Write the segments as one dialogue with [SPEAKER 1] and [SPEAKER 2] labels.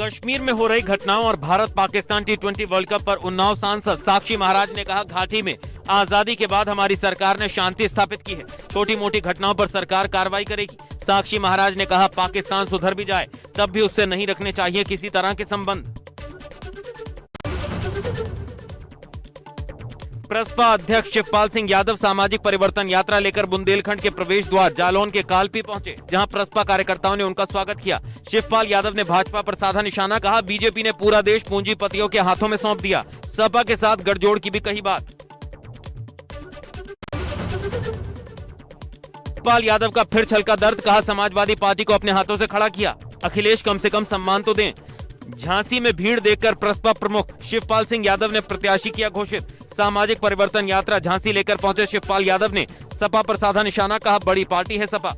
[SPEAKER 1] कश्मीर में हो रही घटनाओं और Bharat Pakistan T20 world cup पर उन्नाव सांसद साक्षी महाराज ने कहा, घाटी में आजादी के बाद हमारी सरकार ने शांति स्थापित की है। छोटी मोटी घटनाओं पर सरकार कार्रवाई करेगी। साक्षी महाराज ने कहा, पाकिस्तान सुधर भी जाए तब भी उससे नहीं रखने चाहिए किसी तरह के संबंध। प्रसपा अध्यक्ष शिवपाल सिंह यादव सामाजिक परिवर्तन यात्रा लेकर बुंदेलखंड के प्रवेश द्वार जालौन के कालपी पहुंचे, जहां प्रसपा कार्यकर्ताओं ने उनका स्वागत किया। शिवपाल यादव ने भाजपा पर साधा निशाना, कहा बीजेपी ने पूरा देश पूंजीपतियों के हाथों में सौंप दिया। सपा के साथ गठजोड़ की भी कही बात। शिवपाल यादव का फिर छलका दर्द, कहा समाजवादी पार्टी को अपने हाथों से खड़ा किया। अखिलेश कम से कम सम्मान तो दें। झांसी में भीड़ देखकर प्रसपा प्रमुख शिवपाल सिंह यादव ने प्रत्याशी किया घोषित। सामाजिक परिवर्तन यात्रा झांसी लेकर पहुंचे शिवपाल यादव ने सपा पर साधा निशाना, कहा बड़ी पार्टी है सपा।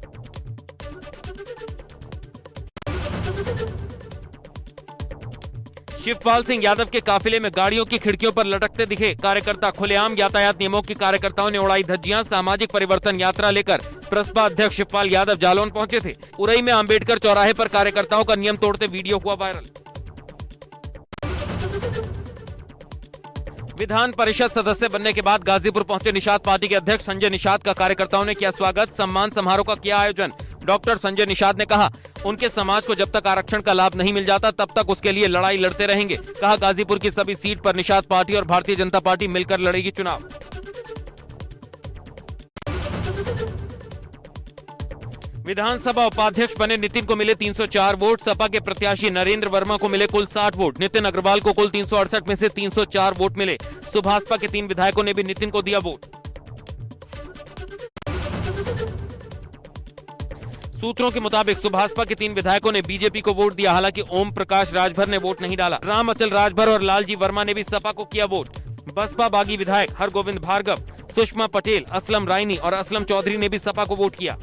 [SPEAKER 1] शिवपाल सिंह यादव के काफिले में गाड़ियों की खिड़कियों पर लटकते दिखे कार्यकर्ता। खुलेआम यातायात नियमों की कार्यकर्ताओं ने उड़ाई धज्जियां। सामाजिक परिवर्तन यात्रा लेकर प्रसपा अध्यक्ष शिवपाल यादव जालौन पहुंचे थे। उरई में अंबेडकर चौराहे पर कार्यकर्ताओं का नियम तोड़ते वीडियो हुआ वायरल। विधान परिषद सदस्य बनने के बाद गाजीपुर पहुंचे निषाद पार्टी के अध्यक्ष संजय निषाद का कार्यकर्ताओं ने किया स्वागत। सम्मान समारोह का किया आयोजन। डॉक्टर संजय निषाद ने कहा, उनके समाज को जब तक आरक्षण का लाभ नहीं मिल जाता तब तक उसके लिए लड़ाई लड़ते रहेंगे। कहा गाजीपुर की सभी सीट पर निषाद पार्टी और भारतीय जनता पार्टी मिलकर लड़ेगी चुनाव। विधानसभा उपाध्यक्ष बने नितिन को मिले 304 वोट। सपा के प्रत्याशी नरेंद्र वर्मा को मिले कुल 60 वोट। नितिन अग्रवाल को कुल 368 में से 304 वोट मिले। सुभाषपा के 3 विधायकों ने भी नितिन को दिया वोट। सूत्रों के मुताबिक सुभाषपा के 3 विधायकों ने बीजेपी को वोट दिया। हालांकि ओम प्रकाश राजभर ने वोट नहीं डाला। राम अचल राजभर और लालजी वर्मा ने भी सपा को किया वोट। बसपा बागी विधायक हरगोविंद भार्गव, सुषमा पटेल, असलम रायनी और असलम चौधरी ने भी सपा को वोट किया।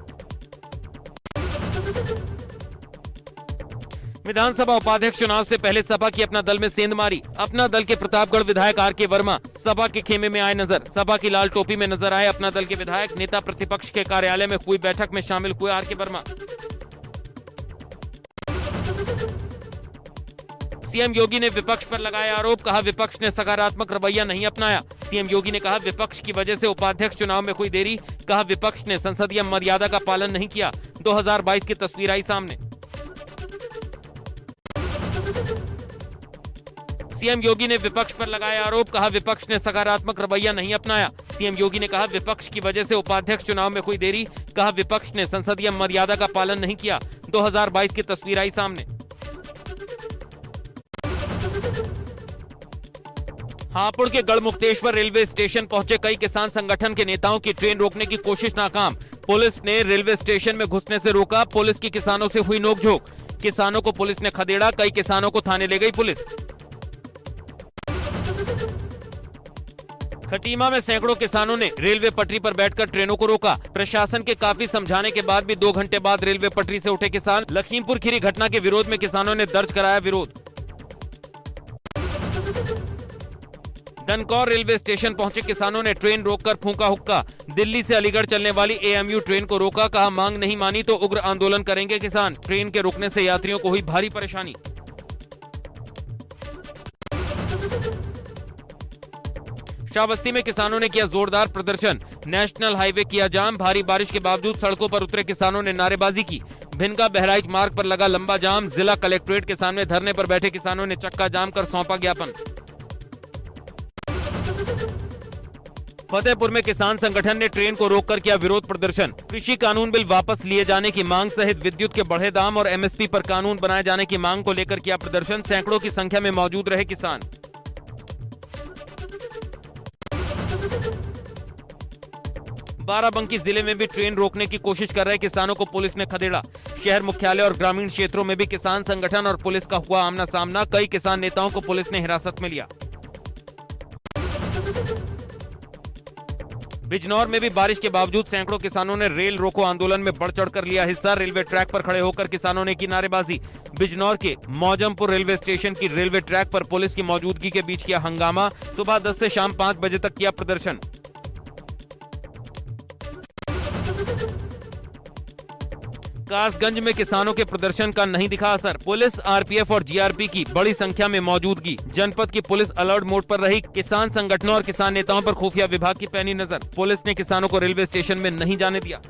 [SPEAKER 1] विधानसभा उपाध्यक्ष चुनाव से पहले सपा की अपना दल में सेंध मारी। अपना दल के प्रतापगढ़ विधायक आर के वर्मा सपा के खेमे में आए नजर। सपा की लाल टोपी में नजर आए अपना दल के विधायक। नेता प्रतिपक्ष के कार्यालय में हुई बैठक में शामिल हुए आर के वर्मा। सीएम योगी ने विपक्ष पर लगाया आरोप, कहा विपक्ष ने सकारात्मक रवैया नहीं अपनाया। सीएम योगी ने कहा विपक्ष की वजह से उपाध्यक्ष चुनाव में हुई देरी। कहा विपक्ष ने संसदीय मर्यादा का पालन नहीं किया। 2022 की तस्वीर आई सामने। सीएम योगी ने विपक्ष पर लगाया आरोप, कहा विपक्ष ने सकारात्मक रवैया नहीं अपनाया। सीएम योगी ने कहा विपक्ष की वजह से उपाध्यक्ष चुनाव में हुई देरी। कहा विपक्ष ने संसदीय मर्यादा का पालन नहीं किया। 2022 की तस्वीर आई सामने। हापुड़ के गढ़मुक्तेश्वर रेलवे स्टेशन पहुंचे कई किसान संगठन के नेताओं की ट्रेन रोकने की कोशिश नाकाम। पुलिस ने रेलवे स्टेशन में घुसने से रोका। पुलिस की किसानों से हुई नोकझोंक। किसानों को पुलिस ने खदेड़ा। कई किसानों को थाने ले गई पुलिस। खटीमा में सैकड़ों किसानों ने रेलवे पटरी पर बैठकर ट्रेनों को रोका। प्रशासन के काफी समझाने के बाद भी 2 घंटे बाद रेलवे पटरी से उठे किसान। लखीमपुर खीरी घटना के विरोध में किसानों ने दर्ज कराया विरोध। डनकौर रेलवे स्टेशन पहुंचे किसानों ने ट्रेन रोककर फूंका हुक्का। दिल्ली से अलीगढ़ चलने वाली एएमयू ट्रेन को रोका। कहा मांग नहीं मानी तो उग्र आंदोलन करेंगे किसान। ट्रेन के रुकने से यात्रियों को हुई भारी परेशानी। श्रावस्ती में किसानों ने किया जोरदार प्रदर्शन। नेशनल हाईवे किया जाम। भारी बारिश के बावजूद सड़कों पर उतरे किसानों ने नारेबाजी की। भिनगा बहराइच मार्ग पर लगा लंबा जाम। जिला कलेक्ट्रेट के सामने धरने पर बैठे किसानों ने चक्का जाम कर सौंपा ज्ञापन। फतेहपुर में किसान संगठन ने ट्रेन को रोककर किया विरोध प्रदर्शन। कृषि कानून बिल वापस लिए जाने की मांग सहित विद्युत के बढ़े दाम और एमएसपी पर कानून बनाए जाने की मांग को लेकर किया प्रदर्शन। सैकड़ों की संख्या में मौजूद रहे किसान। बाराबंकी जिले में भी ट्रेन रोकने की कोशिश कर रहे किसानों को पुलिस ने खदेड़ा। शहर मुख्यालय और ग्रामीण क्षेत्रों में भी किसान संगठन और पुलिस का हुआ आमना सामना। कई किसान नेताओं को पुलिस ने हिरासत में लिया। बिजनौर में भी बारिश के बावजूद सैकड़ों किसानों ने रेल रोको आंदोलन में बढ़ चढ़कर लिया हिस्सा। रेलवे ट्रैक पर खड़े होकर किसानों ने की नारेबाजी। बिजनौर के मौजमपुर रेलवे स्टेशन की रेलवे ट्रैक पर पुलिस की मौजूदगी के बीच किया हंगामा। सुबह 10 से शाम 5 बजे तक किया प्रदर्शन। कासगंज में किसानों के प्रदर्शन का नहीं दिखा असर। पुलिस, आरपीएफ और जीआरपी की बड़ी संख्या में मौजूदगी। जनपद की पुलिस अलर्ट मोड पर रही। किसान संगठनों और किसान नेताओं पर खुफिया विभाग की पैनी नजर। पुलिस ने किसानों को रेलवे स्टेशन में नहीं जाने दिया।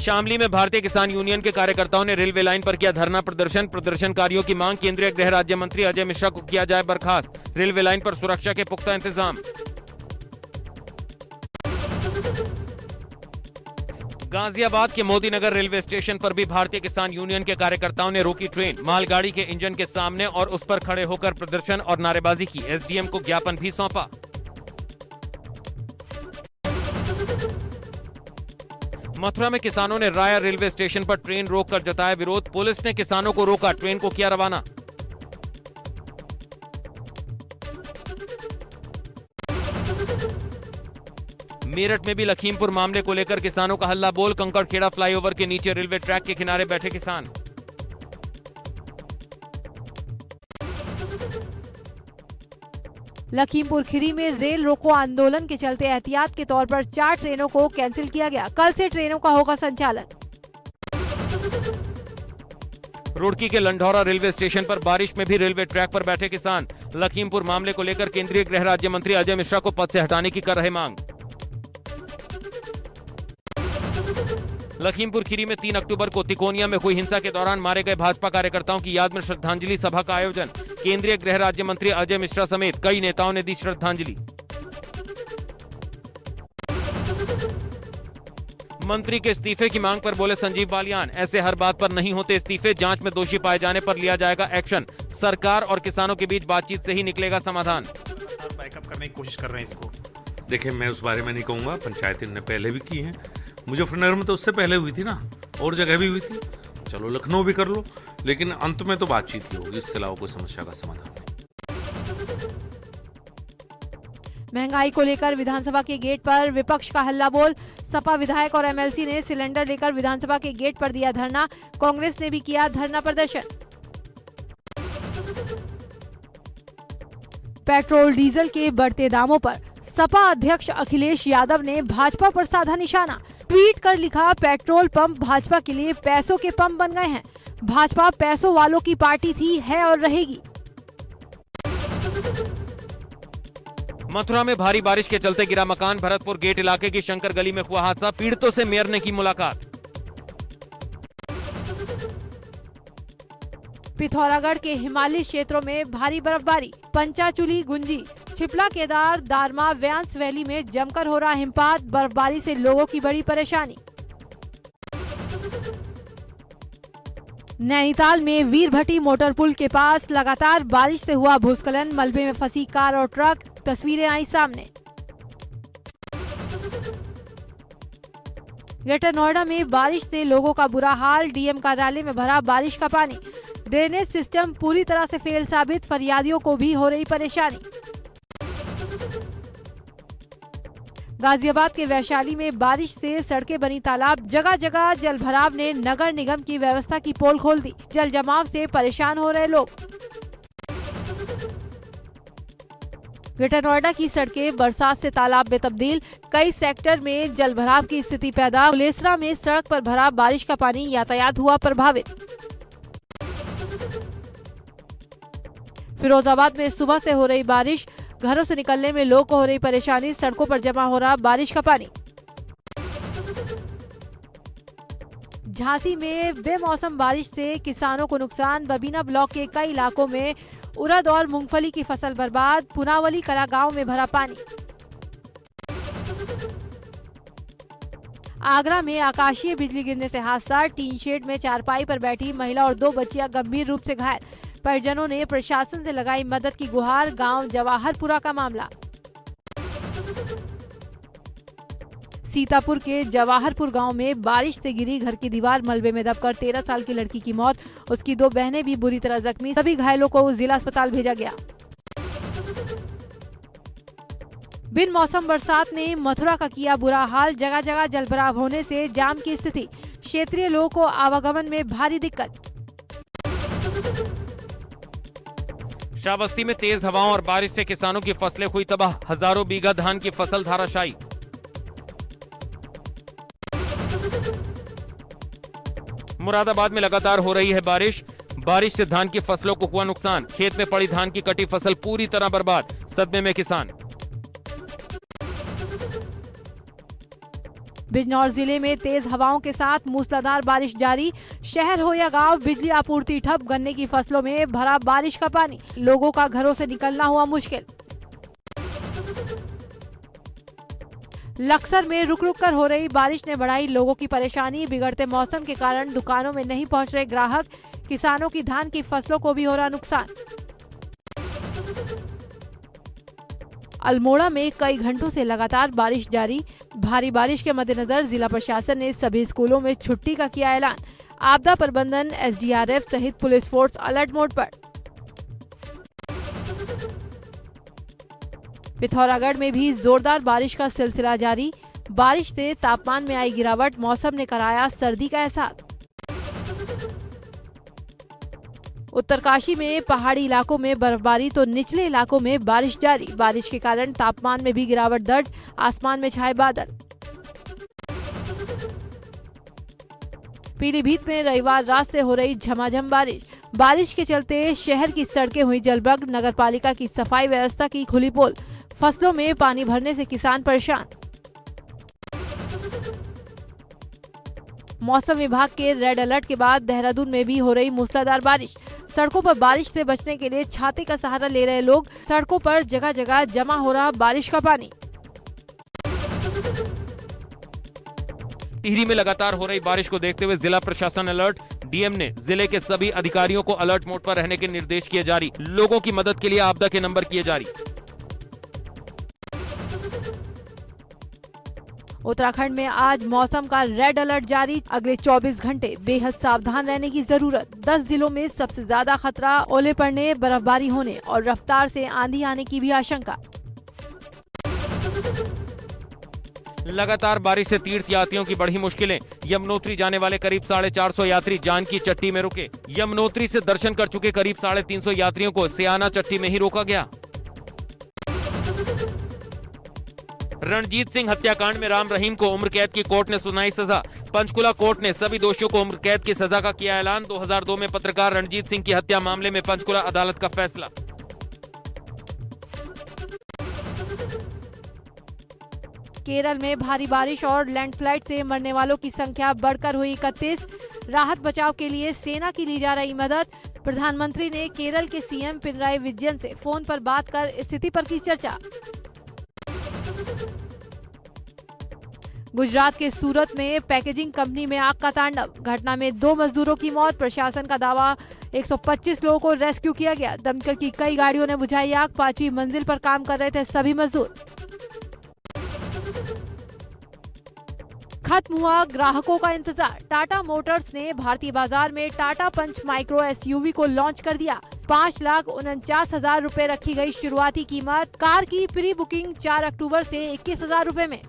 [SPEAKER 1] शामली में भारतीय किसान यूनियन के कार्यकर्ताओं ने रेलवे लाइन पर किया धरना प्रदर्शन। प्रदर्शनकारियों की मांग, केंद्रीय गृह राज्य मंत्री अजय मिश्रा को किया जाए बर्खास्त। रेलवे लाइन पर सुरक्षा के पुख्ता इंतजाम। गाजियाबाद के मोदीनगर रेलवे स्टेशन पर भी भारतीय किसान यूनियन के कार्यकर्ताओं ने रोकी ट्रेन। मालगाड़ी के इंजन के सामने और उस पर खड़े होकर प्रदर्शन और नारेबाजी की। एसडीएम को ज्ञापन भी सौंपा। मथुरा में किसानों ने राया रेलवे स्टेशन पर ट्रेन रोककर जताया विरोध। पुलिस ने किसानों को रोका, ट्रेन को किया रवाना। मेरठ में भी लखीमपुर मामले को लेकर किसानों का हल्ला बोल। कंकड़खेड़ा फ्लाईओवर के नीचे रेलवे ट्रैक के किनारे बैठे किसान।
[SPEAKER 2] लखीमपुर खीरी में रेल रोको आंदोलन के चलते एहतियात के तौर पर 4 ट्रेनों को कैंसिल किया गया। कल से ट्रेनों का होगा संचालन।
[SPEAKER 1] रुड़की के लंढौरा रेलवे स्टेशन पर बारिश में भी रेलवे ट्रैक पर बैठे किसान। लखीमपुर मामले को लेकर केंद्रीय गृह राज्य मंत्री अजय मिश्रा को पद से हटाने की कर रहे मांग। लखीमपुर खीरी में 3 अक्टूबर को तिकोनिया में हुई हिंसा के दौरान मारे गए भाजपा कार्यकर्ताओं की याद में श्रद्धांजलि सभा का आयोजन। केंद्रीय गृह राज्य मंत्री अजय मिश्रा समेत कई नेताओं ने दी श्रद्धांजलि। मंत्री के इस्तीफे की मांग पर बोले संजीव बालियान, ऐसे हर बात पर नहीं होते इस्तीफे, जांच में दोषी पाए जाने पर लिया जाएगा एक्शन। सरकार और किसानों के बीच बातचीत से ही निकलेगा समाधान।
[SPEAKER 3] बैकअप करने की कोशिश कर रहे हैं इसको। देखिए, मैं उस बारे में नहीं कहूंगा, पंचायतें ने पहले भी की हैं। मुजफ्फरनगर में तो उससे पहले हुई थी ना, और जगह भी हुई थी। चलो लखनऊ भी कर लो, लेकिन अंत में तो बातचीत ही होगी, इसके अलावा कोई समस्या का समाधान नहीं।
[SPEAKER 2] महंगाई को लेकर विधानसभा के गेट पर विपक्ष का हल्ला बोल। सपा विधायक और एमएलसी ने सिलेंडर लेकर विधानसभा के गेट पर दिया धरना। कांग्रेस ने भी किया धरना प्रदर्शन। पेट्रोल डीजल के बढ़ते दामों पर सपा अध्यक्ष अखिलेश यादव ने भाजपा पर साधा निशाना। ट्वीट कर लिखा, पेट्रोल पंप भाजपा के लिए पैसों के पंप बन गए हैं। भाजपा पैसों वालों की पार्टी थी, है और रहेगी।
[SPEAKER 1] मथुरा में भारी बारिश के चलते गिरा मकान। भरतपुर गेट इलाके की शंकर गली में हुआ हादसा। पीड़ितों से मेयर ने की मुलाकात।
[SPEAKER 2] पिथौरागढ़ के हिमालयी क्षेत्रों में भारी बर्फबारी। पंचाचुली, गुंजी, छिपला, केदार, दारमा, व्यांस वैली में जमकर हो रहा हिमपात। बर्फबारी से लोगों की बड़ी परेशानी। नैनीताल में वीरभट्टी मोटर पुल के पास लगातार बारिश से हुआ भूस्खलन। मलबे में फंसी कार और ट्रक। तस्वीरें आई सामने। ग्रेटर नोएडा में बारिश से लोगों का बुरा हाल। डीएम कार्यालय में भरा बारिश का पानी। ड्रेनेज सिस्टम पूरी तरह से फेल साबित। फरियादियों को भी हो रही परेशानी। गाजियाबाद के वैशाली में बारिश से सड़कें बनी तालाब। जगह जगह जल भराव ने नगर निगम की व्यवस्था की पोल खोल दी। जल जमाव से परेशान हो रहे लोग। ग्रेटर नोएडा की सड़कें बरसात से तालाब में तब्दील। कई सेक्टर में जल भराव की स्थिति पैदा। कुलेसरा में सड़क पर भरा बारिश का पानी। यातायात हुआ प्रभावित। फिरोजाबाद में सुबह से हो रही बारिश। घरों से निकलने में लोगों को हो रही परेशानी। सड़कों पर जमा हो रहा बारिश का पानी। झांसी में बेमौसम बारिश से किसानों को नुकसान। बबीना ब्लॉक के कई इलाकों में उड़द और मूंगफली की फसल बर्बाद। पुनावली कला गांव में भरा पानी। आगरा में आकाशीय बिजली गिरने से हादसा। टीन शेड में चारपाई पर बैठी महिला और 2 बच्चियां गंभीर रूप से घायल। परिजनों ने प्रशासन से लगाई मदद की गुहार। गांव जवाहरपुरा का मामला। सीतापुर के जवाहरपुर गांव में बारिश से गिरी घर की दीवार। मलबे में दबकर 13 साल की लड़की की मौत। उसकी 2 बहनें भी बुरी तरह जख्मी। सभी घायलों को जिला अस्पताल भेजा गया। बिन मौसम बरसात ने मथुरा का किया बुरा हाल। जगह जगह जलभराव होने से जाम की स्थिति। क्षेत्रीय लोगों को आवागमन में भारी दिक्कत।
[SPEAKER 1] श्रावस्ती में तेज हवाओं और बारिश से किसानों की फसलें हुई तबाह, हजारों बीघा धान की फसल धाराशायी। मुरादाबाद में लगातार हो रही है बारिश से धान की फसलों को हुआ नुकसान, खेत में पड़ी धान की कटी फसल पूरी तरह बर्बाद, सदमे में किसान।
[SPEAKER 2] बिजनौर जिले में तेज हवाओं के साथ मूसलाधार बारिश जारी, शहर हो या गांव बिजली आपूर्ति ठप, गन्ने की फसलों में भरा बारिश का पानी, लोगों का घरों से निकलना हुआ मुश्किल। लक्सर में रुक रुक कर हो रही बारिश ने बढ़ाई लोगों की परेशानी, बिगड़ते मौसम के कारण दुकानों में नहीं पहुंच रहे ग्राहक, किसानों की धान की फसलों को भी हो रहा नुकसान। अल्मोड़ा में कई घंटों से लगातार बारिश जारी, भारी बारिश के मद्देनजर जिला प्रशासन ने सभी स्कूलों में छुट्टी का किया ऐलान, आपदा प्रबंधन एसडीआरएफ सहित पुलिस फोर्स अलर्ट मोड पर। पिथौरागढ़ में भी जोरदार बारिश का सिलसिला जारी, बारिश से तापमान में आई गिरावट, मौसम ने कराया सर्दी का एहसास। उत्तरकाशी में पहाड़ी इलाकों में बर्फबारी तो निचले इलाकों में बारिश जारी, बारिश के कारण तापमान में भी गिरावट दर्ज, आसमान में छाए बादल। पीलीभीत में रविवार रात से हो रही झमाझम बारिश के चलते शहर की सड़कें हुई जलमग्न, नगरपालिका की सफाई व्यवस्था की खुली पोल, फसलों में पानी भरने से किसान परेशान। मौसम विभाग के रेड अलर्ट के बाद देहरादून में भी हो रही मूसलाधार बारिश, सड़कों पर बारिश से बचने के लिए छाते का सहारा ले रहे लोग, सड़कों पर जगह जगह जमा हो रहा बारिश का पानी।
[SPEAKER 1] टिहरी में लगातार हो रही बारिश को देखते हुए जिला प्रशासन अलर्ट, डीएम ने जिले के सभी अधिकारियों को अलर्ट मोड पर रहने के निर्देश किए जारी, लोगों की मदद के लिए आपदा के नंबर किए जारी।
[SPEAKER 2] उत्तराखंड में आज मौसम का रेड अलर्ट जारी, अगले 24 घंटे बेहद सावधान रहने की जरूरत, 10 जिलों में सबसे ज्यादा खतरा, ओले पड़ने, बर्फबारी होने और रफ्तार से आंधी आने की भी आशंका।
[SPEAKER 1] लगातार बारिश से तीर्थ यात्रियों की बढ़ी मुश्किलें, यमुनोत्री जाने वाले करीब 450 यात्री जानकी चट्टी में रुके, यमुनोत्री से दर्शन कर चुके करीब 350 यात्रियों को सियाना चट्टी में ही रोका गया। रणजीत सिंह हत्याकांड में राम रहीम को उम्र कैद की कोर्ट ने सुनाई सजा, पंचकुला कोर्ट ने सभी दोषियों को उम्र कैद की सजा का किया ऐलान, 2002 में पत्रकार रणजीत सिंह की हत्या मामले में पंचकुला अदालत का फैसला।
[SPEAKER 2] केरल में भारी बारिश और लैंडस्लाइड से मरने वालों की संख्या बढ़कर हुई 31, राहत बचाव के लिए सेना की ली जा रही मदद, प्रधानमंत्री ने केरल के सीएम पिनराई विजयन से फोन पर बात कर स्थिति पर की चर्चा। गुजरात के सूरत में पैकेजिंग कंपनी में आग का तांडव, घटना में 2 मजदूरों की मौत, प्रशासन का दावा 125 लोगों को रेस्क्यू किया गया, दमकल की कई गाड़ियों ने बुझाई आग, 5वीं मंजिल पर काम कर रहे थे सभी मजदूर। खत्म हुआ ग्राहकों का इंतजार, टाटा मोटर्स ने भारतीय बाजार में टाटा पंच माइक्रो एसयूवी को लॉन्च कर दिया, 5,49,000 रुपए रखी गई शुरुआती कीमत, कार की प्री बुकिंग 4 अक्टूबर से 21,000 रुपए में।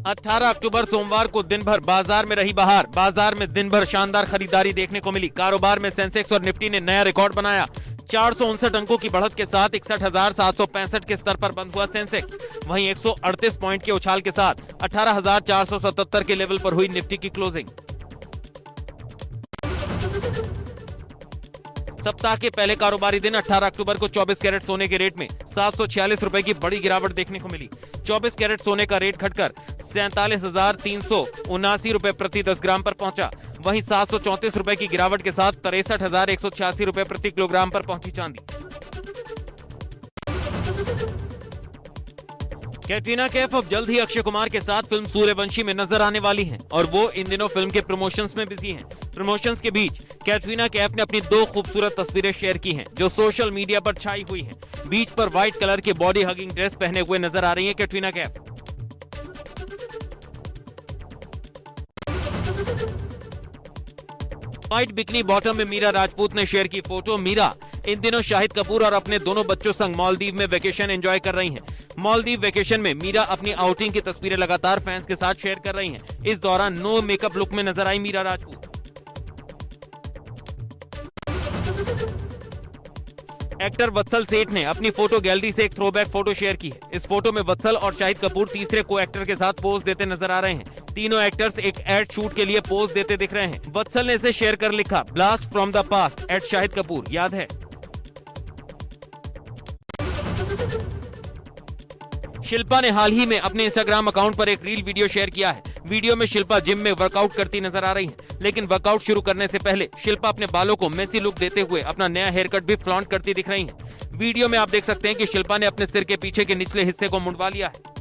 [SPEAKER 1] 18 अक्टूबर सोमवार को दिन भर बाजार में रही बहार, बाजार में दिन भर शानदार खरीदारी देखने को मिली, कारोबार में सेंसेक्स और निफ्टी ने नया रिकॉर्ड बनाया, 459 अंकों की बढ़त के साथ 61,765 के स्तर पर बंद हुआ सेंसेक्स, वहीं 138 पॉइंट के उछाल के साथ 18,477 के लेवल पर हुई निफ्टी की क्लोजिंग। सप्ताह के पहले कारोबारी दिन 18 अक्टूबर को 24 कैरेट सोने के रेट में 746 रुपए की बड़ी गिरावट देखने को मिली, 24 कैरेट सोने का रेट घटकर 47,379 रुपए प्रति 10 ग्राम पर पहुंचा, वहीं 734 रुपए की गिरावट के साथ 63,186 रुपए प्रति किलोग्राम पर पहुंची चांदी। कैटरीना कैफ अब जल्द ही अक्षय कुमार के साथ फिल्म सूर्यवंशी में नजर आने वाली हैं और वो इन दिनों फिल्म के प्रमोशंस में बिजी हैं। प्रमोशंस के बीच कैटरीना कैफ ने अपनी 2 खूबसूरत तस्वीरें शेयर की हैं जो सोशल मीडिया पर छाई हुई हैं। बीच पर व्हाइट कलर की बॉडी हगिंग ड्रेस पहने हुए नजर आ रही हैं Katrina Kaif. White bikini bottom में मीरा राजपूत ने शेयर की फोटो। मीरा इन दिनों शाहिद कपूर और अपने दोनों बच्चों संग मालदीव में वेकेशन एंजॉय कर रही हैं। मालदीव वेकेशन में मीरा अपनी आउटिंग की तस्वीरें लगातार फैंस के साथ शेयर कर रही हैं। इस दौरान नो मेकअप लुक में नजर आई मीरा राजपूत। एक्टर वत्सल सेठ ने अपनी फोटो गैलरी से एक थ्रोबैक फोटो शेयर की है। इस फोटो में वत्सल और शाहिद कपूर तीसरे को एक्टर के साथ पोज देते नजर आ रहे हैं। तीनों एक्टर्स एक एड शूट के लिए पोज देते दिख रहे हैं। वत्सल ने इसे शेयर कर लिखा, blast from the past at Shahid Kapoor, याद है? शिल्पा ने हाल ही में अपने इंस्टाग्राम अकाउंट पर एक रील वीडियो शेयर किया है। वीडियो में शिल्पा जिम में वर्कआउट करती नजर आ रही हैं, लेकिन वर्कआउट शुरू करने से पहले शिल्पा अपने बालों को मेसी लुक देते हुए अपना नया हेयर कट भी फ्लॉन्ट करती दिख रही हैं। वीडियो में आप देख सकते हैं कि शिल्पा ने अपने सिर के पीछे के निचले हिस्से को मुंडवा लिया है।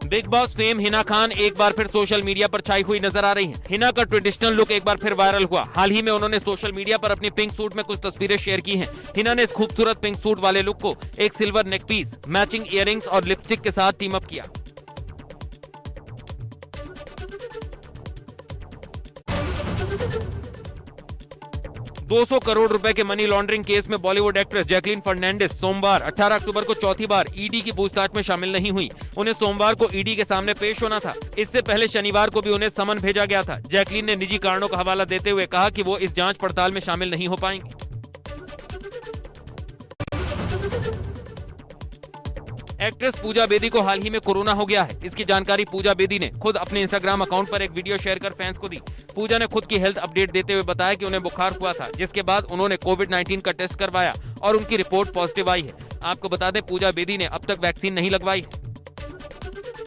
[SPEAKER 1] Big boss fame Hina Khan एक बार फिर सोशल मीडिया पर छाई हुई नजर आ रही हैं। हिना का ट्रेडिशनल लुक एक बार फिर वायरल हुआ। हाल ही में उन्होंने सोशल मीडिया पर अपनी पिंक सूट में कुछ तस्वीरें शेयर की हैं। हिना ने इस खूबसूरत पिंक सूट वाले लुक को एक silver neck piece, matching earrings और लिपस्टिक के साथ टीम अप किया। $200 करोड़ के मनी लॉन्ड्रिंग केस में बॉलीवुड एक्ट्रेस जैकलीन फर्नांडिस सोमवार 18 अक्टूबर को चौथी बार ईडी की पूछताछ में शामिल नहीं हुई। उन्हें सोमवार को ईडी के सामने पेश होना था। इससे पहले शनिवार को भी उन्हें समन भेजा गया था। जैकलीन ने निजी कारणों का हवाला देते हुए कहा कि वो इस जांच पड़ताल में शामिल नहीं हो पाएंगी। एक्ट्रेस पूजा बेदी को हाल ही में कोरोना हो गया है। इसकी जानकारी पूजा बेदी ने खुद अपने इंस्टाग्राम अकाउंट पर एक वीडियो शेयर कर फैंस को दी। पूजा ने खुद की हेल्थ अपडेट देते हुए बताया कि उन्हें बुखार हुआ था, जिसके बाद उन्होंने कोविड-19 का टेस्ट करवाया और उनकी रिपोर्ट पॉजिटिव आई है। आपको बता दें, पूजा बेदी ने अब तक वैक्सीन नहीं लगवाई है।